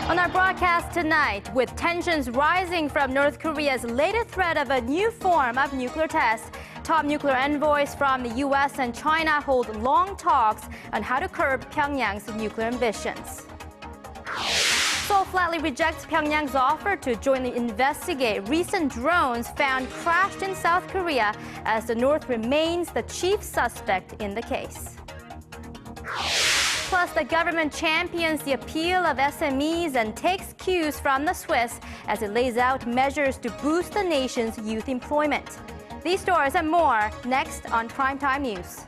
On our broadcast tonight, with tensions rising from North Korea's latest threat of a new form of nuclear test, top nuclear envoys from the U.S. and China hold long talks on how to curb Pyongyang's nuclear ambitions. Seoul flatly rejects Pyongyang's offer to jointly investigate recent drones found crashed in South Korea, as the North remains the chief suspect in the case. Plus, the government champions the appeal of SMEs and takes cues from the Swiss as it lays out measures to boost the nation's youth employment. These stories and more next on Primetime News.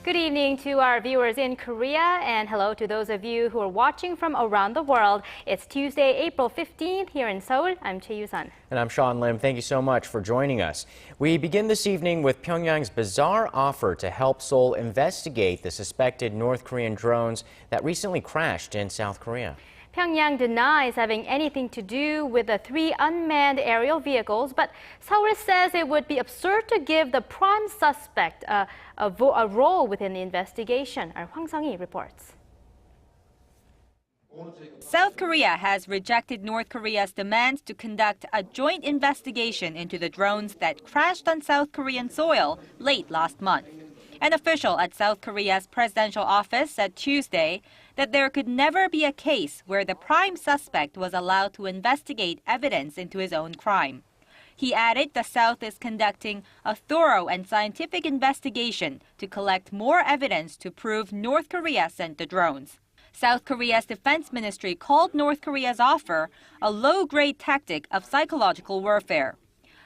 Good evening to our viewers in Korea, and hello to those of you who are watching from around the world. It's Tuesday, April 15th here in Seoul. I'm Choi Yu-sun. And I'm Sean Lim. Thank you so much for joining us. We begin this evening with Pyongyang's bizarre offer to help Seoul investigate the suspected North Korean drones that recently crashed in South Korea. Pyongyang denies having anything to do with the 3 unmanned aerial vehicles, but Seoul says it would be absurd to give the prime suspect a role within the investigation. Our Hwang Sang-hee reports. South Korea has rejected North Korea's demands to conduct a joint investigation into the drones that crashed on South Korean soil late last month. An official at South Korea's presidential office said Tuesday that there could never be a case where the prime suspect was allowed to investigate evidence into his own crime. He added the South is conducting a thorough and scientific investigation to collect more evidence to prove North Korea sent the drones. South Korea's defense ministry called North Korea's offer a low-grade tactic of psychological warfare.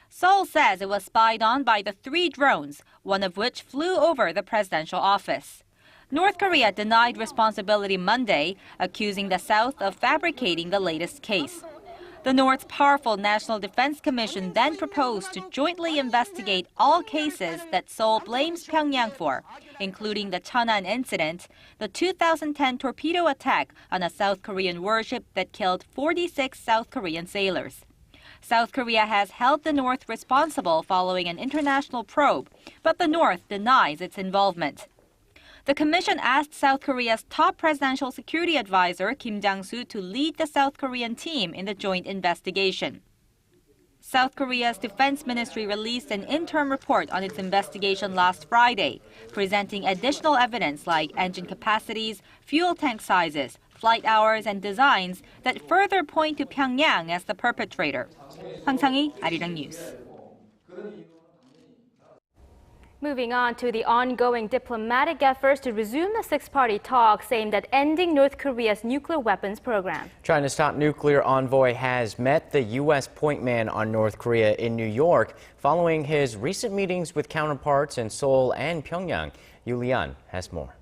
Seoul says it was spied on by the 3 drones, one of which flew over the presidential office. North Korea denied responsibility Monday, accusing the South of fabricating the latest case. The North's powerful National Defense Commission then proposed to jointly investigate all cases that Seoul blames Pyongyang for, including the Cheonan incident, the 2010 torpedo attack on a South Korean warship that killed 46 South Korean sailors. South Korea has held the North responsible following an international probe, but the North denies its involvement. The commission asked South Korea's top presidential security advisor, Kim Jang-soo, to lead the South Korean team in the joint investigation. South Korea's defense ministry released an interim report on its investigation last Friday, presenting additional evidence like engine capacities, fuel tank sizes, flight hours, and designs that further point to Pyongyang as the perpetrator. Hwang Sang-hee, Arirang News. Moving on to the ongoing diplomatic efforts to resume the 6-party talks aimed at ending North Korea's nuclear weapons program. China's top nuclear envoy has met the U.S. pointman on North Korea in New York following his recent meetings with counterparts in Seoul and Pyongyang. Yu Lian has more.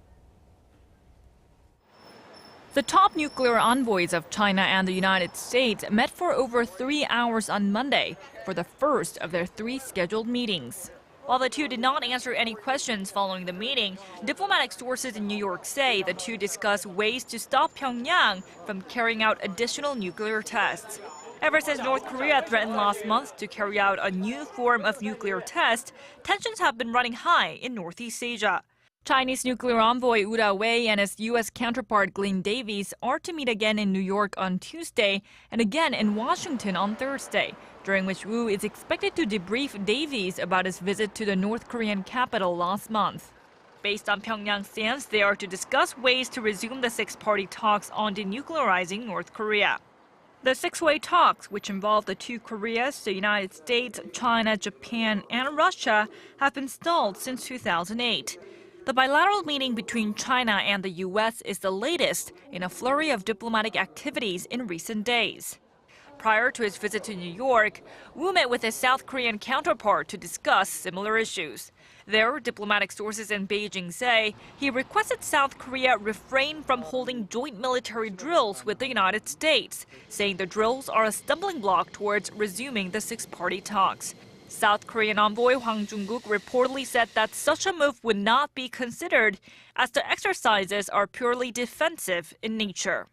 The top nuclear envoys of China and the United States met for over 3 hours on Monday for the first of their 3 scheduled meetings. While the two did not answer any questions following the meeting, diplomatic sources in New York say the two discussed ways to stop Pyongyang from carrying out additional nuclear tests. Ever since North Korea threatened last month to carry out a new form of nuclear test, tensions have been running high in Northeast Asia. Chinese nuclear envoy Wu Wei and his U.S. counterpart Glenn Davies are to meet again in New York on Tuesday and again in Washington on Thursday, during which Wu is expected to debrief Davies about his visit to the North Korean capital last month. Based on Pyongyang's stance, they are to discuss ways to resume the 6-party talks on denuclearizing North Korea. The 6-way talks, which involve the 2 Koreas, the United States, China, Japan, and Russia, have been stalled since 2008. The bilateral meeting between China and the U.S. is the latest in a flurry of diplomatic activities in recent days. Prior to his visit to New York, Wu met with his South Korean counterpart to discuss similar issues. There, diplomatic sources in Beijing say he requested South Korea refrain from holding joint military drills with the United States, saying the drills are a stumbling block towards resuming the 6-party talks. South Korean envoy Hwang Jung-guk reportedly said that such a move would not be considered as the exercises are purely defensive in nature.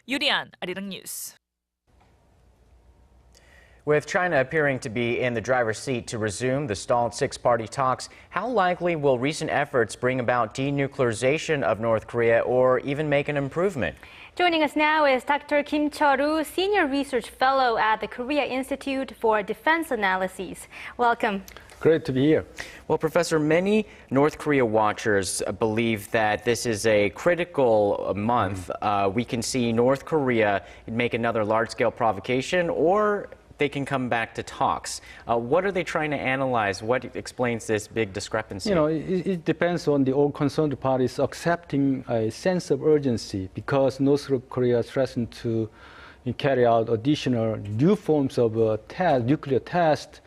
Yurian, Arirang News. With China appearing to be in the driver's seat to resume the stalled six-party talks, how likely will recent efforts bring about denuclearization of North Korea or even make an improvement? Joining us now is Dr. Kim Chong, Senior Research Fellow at the Korea Institute for Defense Analyses. Welcome. Great to be here. Well, Professor, many North Korea watchers believe that this is a critical month. We can see North Korea make another large-scale provocation, or they can come back to talks. What are they trying to analyze? What explains this big discrepancy? You know, it depends on the all concerned parties accepting a sense of urgency, because North Korea threatened to carry out additional new forms of nuclear test.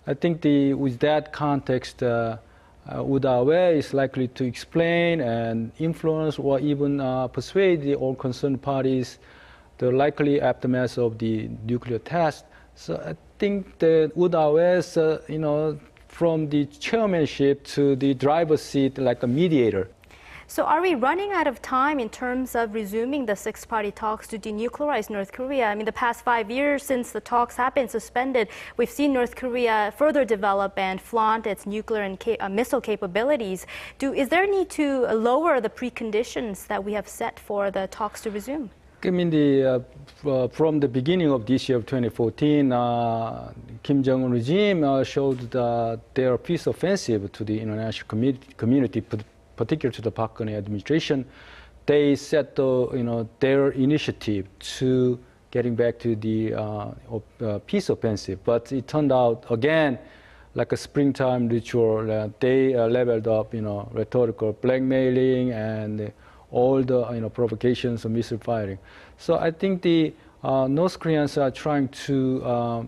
I think with that context, Udawe is likely to explain and influence or even persuade the all concerned parties the likely aftermath of the nuclear test. So I think that Udawe's, from the chairmanship to the driver's seat, like a mediator. So are we running out of time in terms of resuming the six-party talks to denuclearize North Korea? I mean, the past 5 years since the talks have been suspended, we've seen North Korea further develop and flaunt its nuclear and missile capabilities. Is there a need to lower the preconditions that we have set for the talks to resume? I mean, from the beginning of this year, of 2014, Kim Jong-un regime showed their peace offensive to the international community, particularly to the Park Geunhye administration. They set their initiative to getting back to the peace offensive. But it turned out, again, like a springtime ritual. They leveled up, rhetorical blackmailing and all the provocations of missile firing. So I think the North Koreans are trying to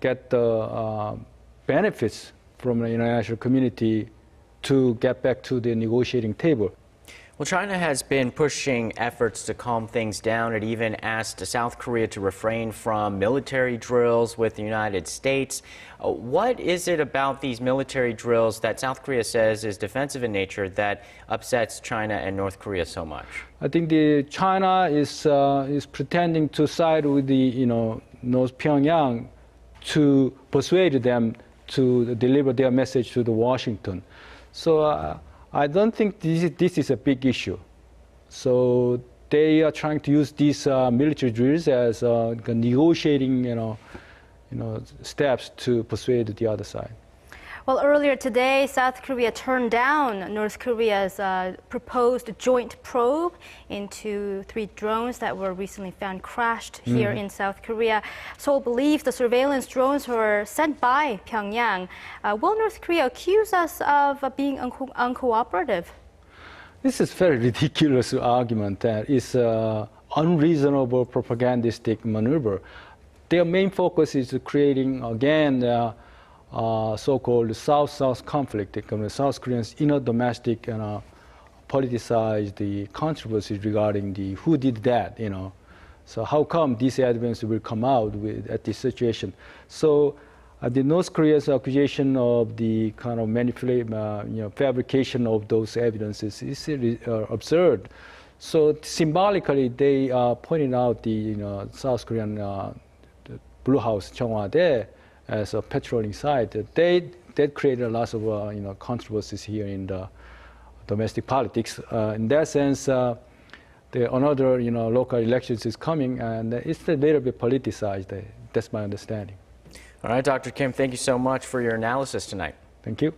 get the benefits from the international community to get back to the negotiating table. Well, China has been pushing efforts to calm things down. It even asked South Korea to refrain from military drills with the United States. What is it about these military drills that South Korea says is defensive in nature that upsets China and North Korea so much? I think China is pretending to side with the North Pyongyang to persuade them to deliver their message to the Washington. So I don't think this is a big issue. So they are trying to use these military drills as negotiating, steps to persuade the other side. Well, earlier today, South Korea turned down North Korea's proposed joint probe into 3 drones that were recently found crashed here in South Korea. Seoul believes the surveillance drones were sent by Pyongyang. Will North Korea accuse us of being uncooperative? This is a very ridiculous argument that is unreasonable propagandistic maneuver. Their main focus is creating, again, so-called South-South conflict. The South Koreans inner domestic politicize the controversy regarding who did that, So how come these evidence will come out at this situation? So the North Korea's accusation of the kind of fabrication of those evidences is absurd. So symbolically, they pointed out the South Korean Blue House Cheongwade as a patrolling site. That created a lot of controversies here in the domestic politics. In that sense, another local elections is coming, and it's a little bit politicized. That's my understanding. All right, Dr. Kim, thank you so much for your analysis tonight. Thank you.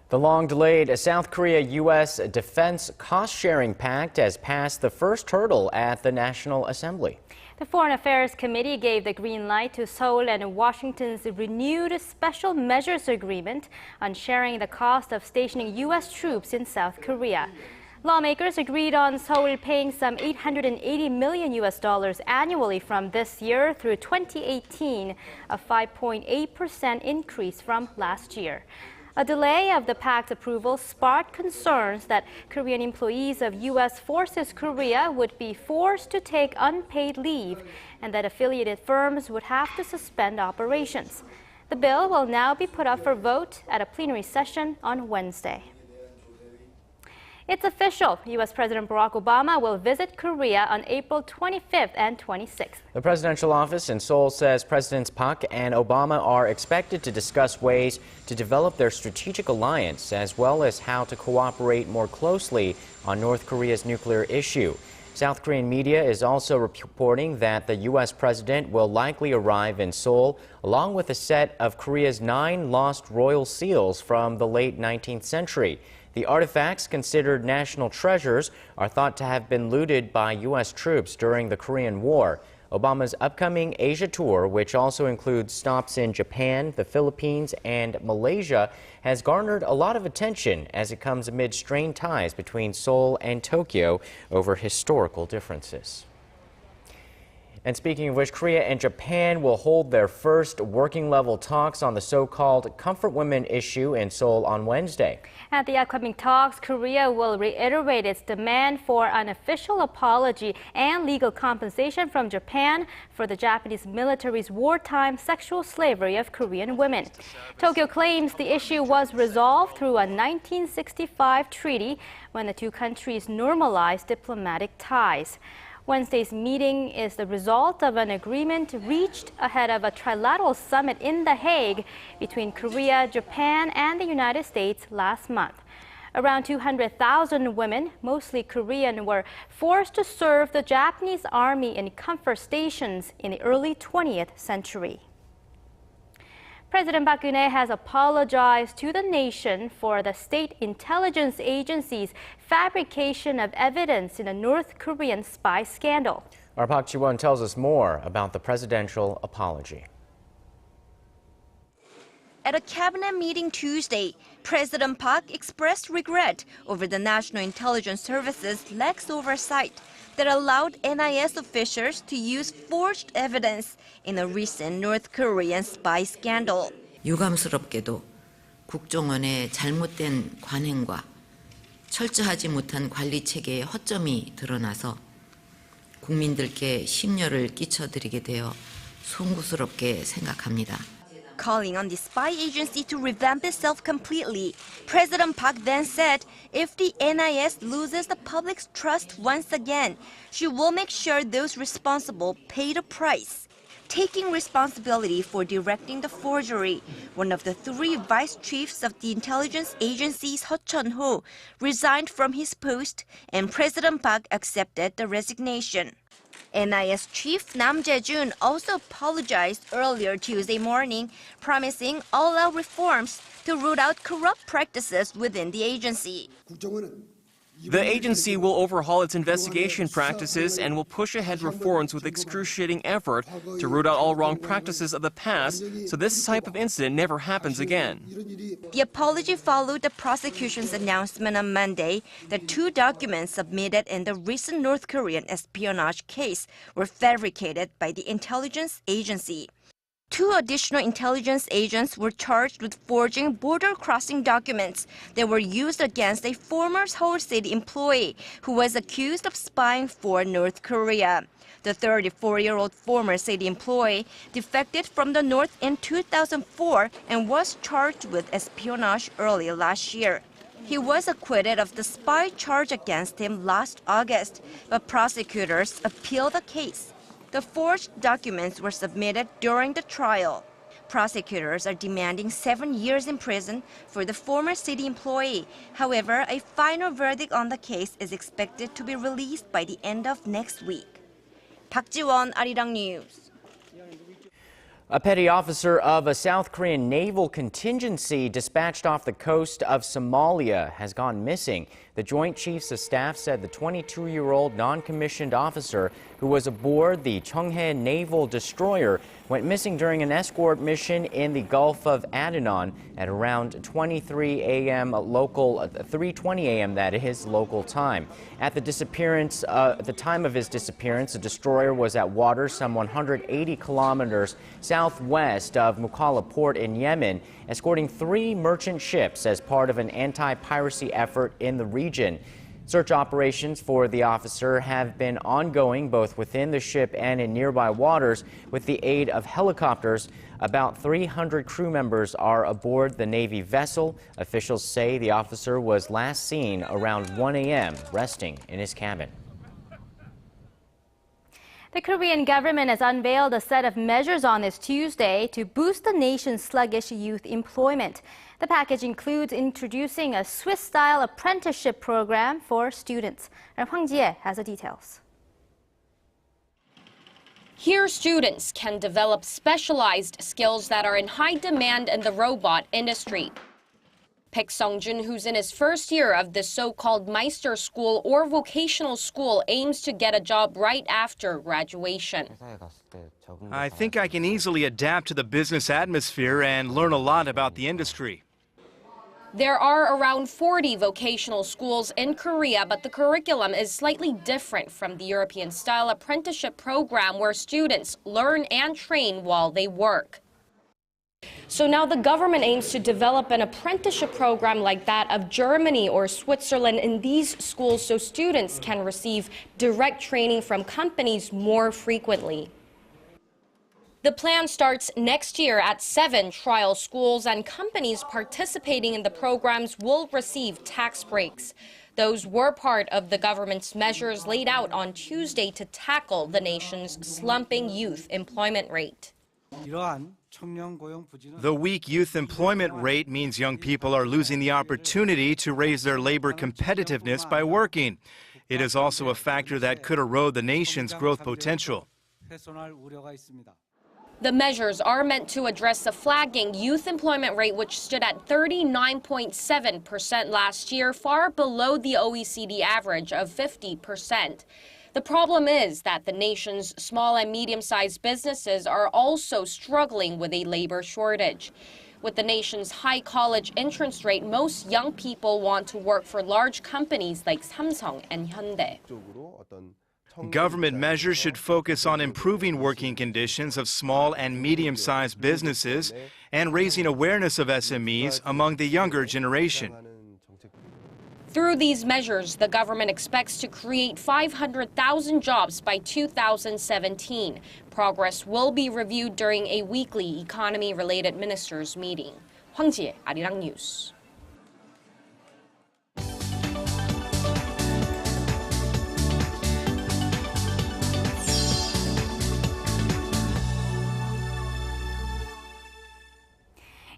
The long-delayed South Korea-U.S. Defense Cost-Sharing Pact has passed the first hurdle at the National Assembly. The Foreign Affairs Committee gave the green light to Seoul and Washington's renewed Special Measures Agreement on sharing the cost of stationing U.S. troops in South Korea. Lawmakers agreed on Seoul paying some $880 million annually from this year through 2018, a 5.8% increase from last year. A delay of the pact approval sparked concerns that Korean employees of U.S. Forces Korea would be forced to take unpaid leave and that affiliated firms would have to suspend operations. The bill will now be put up for vote at a plenary session on Wednesday. It's official. U.S. President Barack Obama will visit Korea on April 25th and 26th. The presidential office in Seoul says Presidents Park and Obama are expected to discuss ways to develop their strategic alliance, as well as how to cooperate more closely on North Korea's nuclear issue. South Korean media is also reporting that the U.S. president will likely arrive in Seoul, along with a set of Korea's 9 lost royal seals from the late 19th century. The artifacts, considered national treasures, are thought to have been looted by U.S. troops during the Korean War. Obama's upcoming Asia tour, which also includes stops in Japan, the Philippines, and Malaysia, has garnered a lot of attention as it comes amid strained ties between Seoul and Tokyo over historical differences. And speaking of which, Korea and Japan will hold their first working-level talks on the so-called comfort women issue in Seoul on Wednesday. At the upcoming talks, Korea will reiterate its demand for an official apology and legal compensation from Japan for the Japanese military's wartime sexual slavery of Korean women. Tokyo claims the issue was resolved through a 1965 treaty when the two countries normalized diplomatic ties. Wednesday's meeting is the result of an agreement reached ahead of a trilateral summit in The Hague between Korea, Japan, and the United States last month. Around 200,000 women, mostly Korean, were forced to serve the Japanese army in comfort stations in the early 20th century. President Park Geunhye has apologized to the nation for the state intelligence agency's fabrication of evidence in the North Korean spy scandal. Our Park Ji-won tells us more about the presidential apology. At a cabinet meeting Tuesday, President Park expressed regret over the National Intelligence Service's lax oversight that allowed NIS officials to use forged evidence in a recent North Korean spy scandal. 유감스럽게도 국정원의 잘못된 관행과 철저하지 못한 관리 체계의 허점이 드러나서 국민들께 심려를 끼쳐드리게 되어 송구스럽게 생각합니다. Calling on the spy agency to revamp itself completely, President Park then said if the NIS loses the public's trust once again, she will make sure those responsible pay the price. Taking responsibility for directing the forgery, one of the 3 vice chiefs of the intelligence agencies, Ho Chun-ho, resigned from his post, and President Park accepted the resignation. NIS Chief Nam Jae-jun also apologized earlier Tuesday morning, promising all-out reforms to root out corrupt practices within the agency. The agency will overhaul its investigation practices and will push ahead reforms with excruciating effort to root out all wrong practices of the past so this type of incident never happens again. The apology followed the prosecution's announcement on Monday that 2 documents submitted in the recent North Korean espionage case were fabricated by the intelligence agency. 2 additional intelligence agents were charged with forging border-crossing documents that were used against a former Seoul City employee who was accused of spying for North Korea. The 34-year-old former city employee defected from the North in 2004 and was charged with espionage early last year. He was acquitted of the spy charge against him last August, but prosecutors appealed the case. The forged documents were submitted during the trial. Prosecutors are demanding 7 years in prison for the former city employee. However, a final verdict on the case is expected to be released by the end of next week. Park Ji-won, Arirang News. A petty officer of a South Korean naval contingency dispatched off the coast of Somalia has gone missing. The Joint Chiefs of Staff said the 22-year-old non-commissioned officer who was aboard the Cheonghae naval destroyer went missing during an escort mission in the Gulf of Adenong at around 3:20 a.m. that is, local time. At the time of his disappearance, the destroyer was at water some 180 kilometers south southwest of Mukalla port in Yemen, escorting 3 merchant ships as part of an anti-piracy effort in the region. Search operations for the officer have been ongoing both within the ship and in nearby waters with the aid of helicopters. About 300 crew members are aboard the Navy vessel. Officials say the officer was last seen around 1 a.m. resting in his cabin. The Korean government has unveiled a set of measures on this Tuesday to boost the nation's sluggish youth employment. The package includes introducing a Swiss-style apprenticeship program for students. Park Geunhye has the details. Here, students can develop specialized skills that are in high demand in the robot industry. Paek Sung-jun, who's in his first year of the so-called Meister School or vocational school, aims to get a job right after graduation. I think I can easily adapt to the business atmosphere and learn a lot about the industry. There are around 40 vocational schools in Korea, but the curriculum is slightly different from the European-style apprenticeship program where students learn and train while they work. So now the government aims to develop an apprenticeship program like that of Germany or Switzerland in these schools so students can receive direct training from companies more frequently. The plan starts next year at 7 trial schools, and companies participating in the programs will receive tax breaks. Those were part of the government's measures laid out on Tuesday to tackle the nation's slumping youth employment rate. The weak youth employment rate means young people are losing the opportunity to raise their labor competitiveness by working. It is also a factor that could erode the nation's growth potential. The measures are meant to address the flagging youth employment rate, which stood at 39.7% last year, far below the OECD average of 50%. The problem is that the nation's small and medium-sized businesses are also struggling with a labor shortage. With the nation's high college entrance rate, most young people want to work for large companies like Samsung and Hyundai. Government measures should focus on improving working conditions of small and medium-sized businesses and raising awareness of SMEs among the younger generation. Through these measures, the government expects to create 500,000 jobs by 2017. Progress will be reviewed during a weekly economy-related ministers' meeting. Hwang Ji-hye, Arirang News.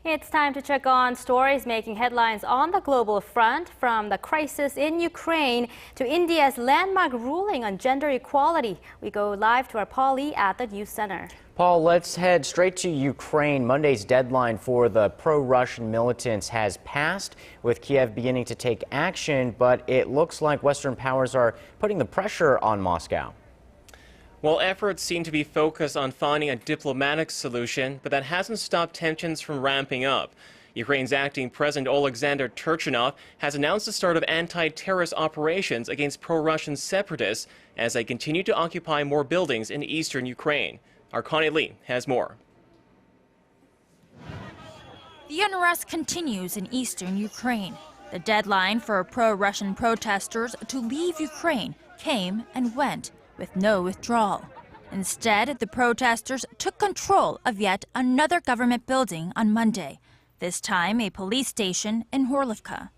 It's time to check on stories making headlines on the global front, from the crisis in Ukraine to India's landmark ruling on gender equality. We go live to our Paul Lee at the News Center. Paul, let's head straight to Ukraine. Monday's deadline for the pro-Russian militants has passed, with Kiev beginning to take action, but it looks like Western powers are putting the pressure on Moscow. Well, efforts seem to be focused on finding a diplomatic solution, but that hasn't stopped tensions from ramping up. Ukraine's acting President Alexander Turchinov has announced the start of anti-terrorist operations against pro-Russian separatists as they continue to occupy more buildings in eastern Ukraine. Our Connie Lee has more. The unrest continues in eastern Ukraine. The deadline for pro-Russian protesters to leave Ukraine came and went, with no withdrawal. Instead, the protesters took control of yet another government building on Monday, this time a police station in Horlivka.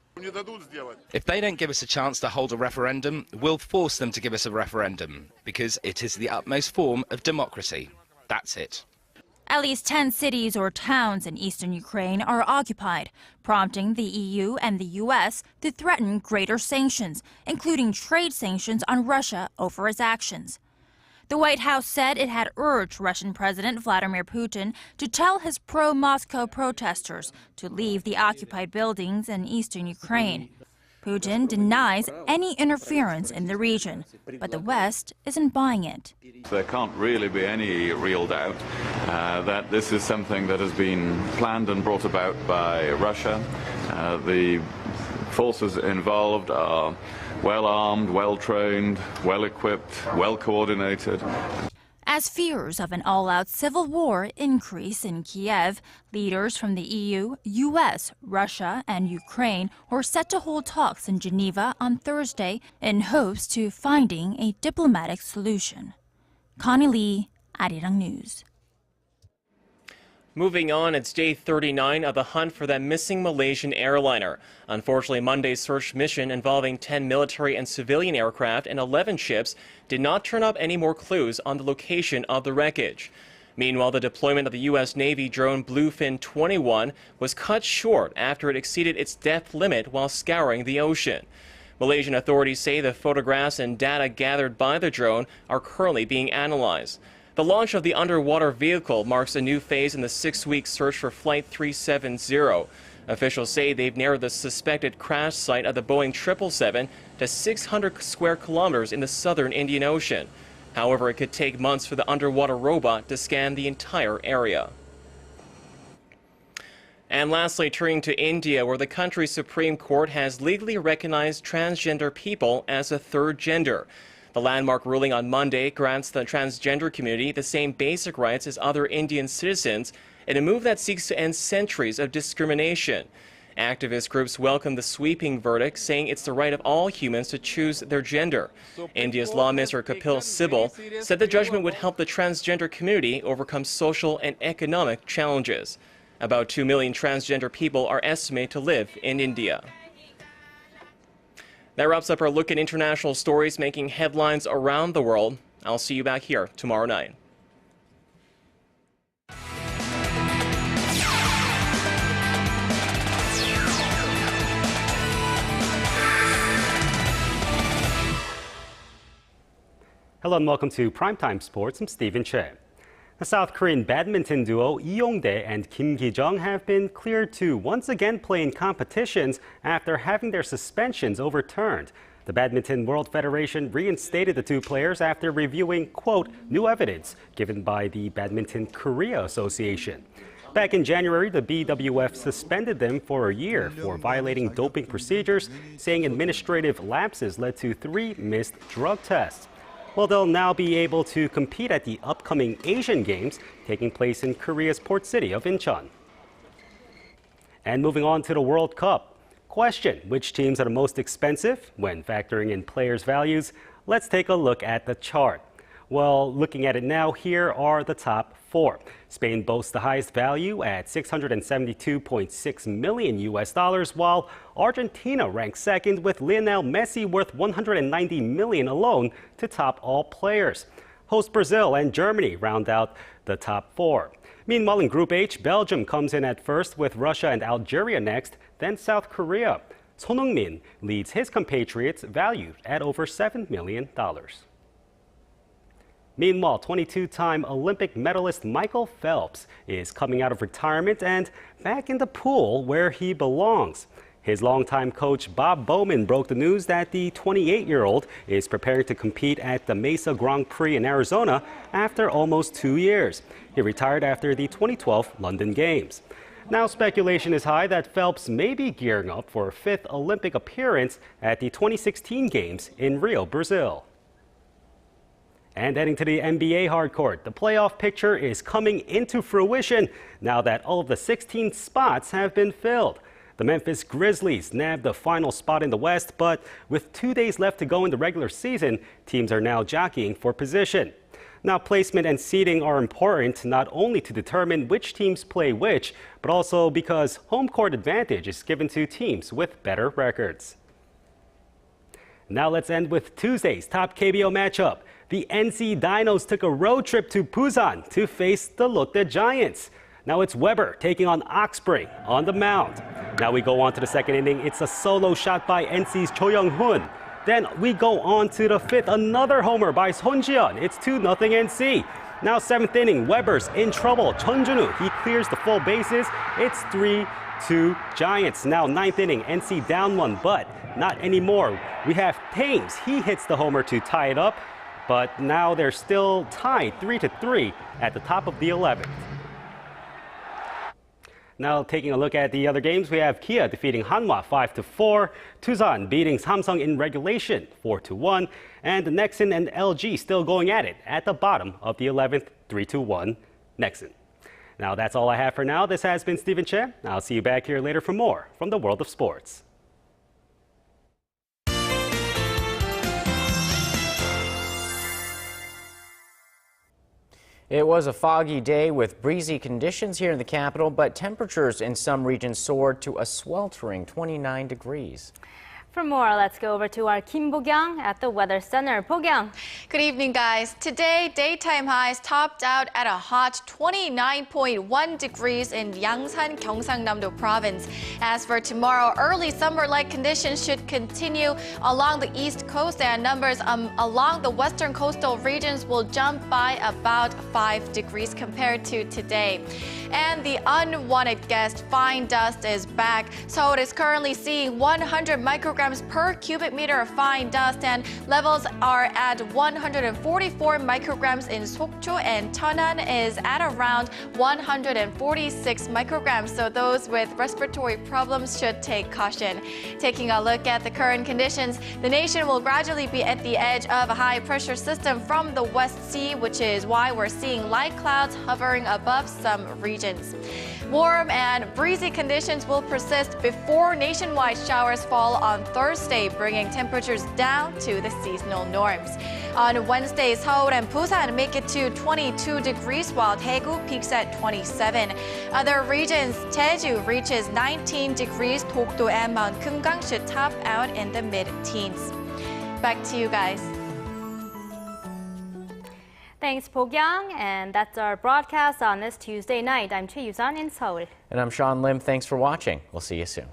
If they don't give us a chance to hold a referendum, we'll force them to give us a referendum, because it is the utmost form of democracy. That's it. At least 10 cities or towns in eastern Ukraine are occupied, prompting the EU and the US to threaten greater sanctions, including trade sanctions on Russia over its actions. The White House said it had urged Russian President Vladimir Putin to tell his pro-Moscow protesters to leave the occupied buildings in eastern Ukraine. Putin denies any interference in the region, but the West isn't buying it. There can't really be any real doubt that this is something that has been planned and brought about by Russia. The forces involved are well armed, well trained, well equipped, well coordinated. As fears of an all-out civil war increase in Kiev, leaders from the EU, US, Russia, and Ukraine were set to hold talks in Geneva on Thursday in hopes to finding a diplomatic solution. Connie Lee, Arirang News. Moving on, it's day 39 of the hunt for that missing Malaysian airliner. Unfortunately, Monday's search mission involving 10 military and civilian aircraft and 11 ships did not turn up any more clues on the location of the wreckage. Meanwhile, the deployment of the U.S. Navy drone Bluefin 21 was cut short after it exceeded its depth limit while scouring the ocean. Malaysian authorities say the photographs and data gathered by the drone are currently being analyzed. The launch of the underwater vehicle marks a new phase in the 6-week search for Flight 370. Officials say they've narrowed the suspected crash site of the Boeing 777 to 600 square kilometers in the southern Indian Ocean. However, it could take months for the underwater robot to scan the entire area. And lastly, turning to India, where the country's Supreme Court has legally recognized transgender people as a third gender. The landmark ruling on Monday grants the transgender community the same basic rights as other Indian citizens in a move that seeks to end centuries of discrimination. Activist groups welcome the sweeping verdict, saying it's the right of all humans to choose their gender. India's Law Minister Kapil Sibal said the judgment would help the transgender community overcome social and economic challenges. About 2 million transgender people are estimated to live in India. That wraps up our look at international stories making headlines around the world. I'll see you back here tomorrow night. Hello and welcome to Primetime Sports. I'm Stephen Che. The South Korean badminton duo Lee Yong-dae and Kim Ki-jung have been cleared to once again play in competitions after having their suspensions overturned. The Badminton World Federation reinstated the two players after reviewing, quote, new evidence given by the Badminton Korea Association. Back in January, the BWF suspended them for a year for violating doping procedures, saying administrative lapses led to 3 missed drug tests. Well, they'll now be able to compete at the upcoming Asian Games taking place in Korea's port city of Incheon. And moving on to the World Cup. Question, which teams are the most expensive when factoring in players' values? Let's take a look at the chart. Well, looking at it now, here are the top 4. Spain boasts the highest value at $672.6 million, while Argentina ranks second with Lionel Messi worth $190 million alone to top all players. Host Brazil and Germany round out the top 4. Meanwhile, in Group H, Belgium comes in at first with Russia and Algeria next, then South Korea. Son Heung-min leads his compatriots valued at over $7 million. Meanwhile, 22-time Olympic medalist Michael Phelps is coming out of retirement and back in the pool where he belongs. His longtime coach Bob Bowman broke the news that the 28-year-old is preparing to compete at the Mesa Grand Prix in Arizona after almost 2 years. He retired after the 2012 London Games. Now speculation is high that Phelps may be gearing up for a 5th Olympic appearance at the 2016 Games in Rio, Brazil. And heading to the NBA hardcourt, the playoff picture is coming into fruition now that all of the 16 spots have been filled. The Memphis Grizzlies nabbed the final spot in the West, but with 2 days left to go in the regular season, teams are now jockeying for position. Now, placement and seeding are important not only to determine which teams play which, but also because home court advantage is given to teams with better records. Now let's end with Tuesday's top KBO matchup. The NC Dinos took a road trip to Busan to face the Lotte Giants. Now it's Weber taking on Oxspring on the mound. Now we go on to the second inning. It's a solo shot by NC's Cho Young-hoon. Then we go on to the 5th, another homer by Son Ji-yeon. It's 2-0 NC. Now 7th inning, Weber's in trouble. Chun Jun-woo, he clears the full bases. It's 3-2 Giants. Now 9th inning, NC down 1, but not anymore. We have Thames. He hits the homer to tie it up, but now they're still tied 3-3 at the top of the 11th. Now taking a look at the other games, we have Kia defeating Hanwha 5-4, Tucson beating Samsung in regulation 4-1, and Nexon and LG still going at it at the bottom of the 11th 3-1 Nexon. Now that's all I have for now. This has been Stephen Che. I'll see you back here later for more from the world of sports. It was a foggy day with breezy conditions here in the capital, but temperatures in some regions soared to a sweltering 29 degrees. For more, let's go over to our Kim Bo-kyung at the Weather Center. Bo-kyung. Good evening, guys. Today, daytime highs topped out at a hot 29.1 degrees in Yangsan, Gyeongsangnam-do province. As for tomorrow, early summer-like conditions should continue along the east coast, and numbers along the western coastal regions will jump by about 5 degrees compared to today. And the unwanted guest, fine dust, is back. Seoul is currently seeing 100 micrograms per cubic meter of fine dust, and levels are at 144 micrograms in Sokcho, and Cheonan is at around 146 micrograms. So those with respiratory problems should take caution. Taking a look at the current conditions, the nation will gradually be at the edge of a high pressure system from the West Sea, which is why we're seeing light clouds hovering above some regions. Warm and breezy conditions will persist before nationwide showers fall on Thursday, bringing temperatures down to the seasonal norms. On Wednesday, Seoul and Busan make it to 22 degrees, while Daegu peaks at 27. Other regions, Jeju reaches 19 degrees, Dokdo and Mount Kumgang should top out in the mid-teens. Back to you guys. Thanks, Bo-kyung, and that's our broadcast on this Tuesday night. I'm Choi Yusan in Seoul. And I'm Sean Lim. Thanks for watching. We'll see you soon.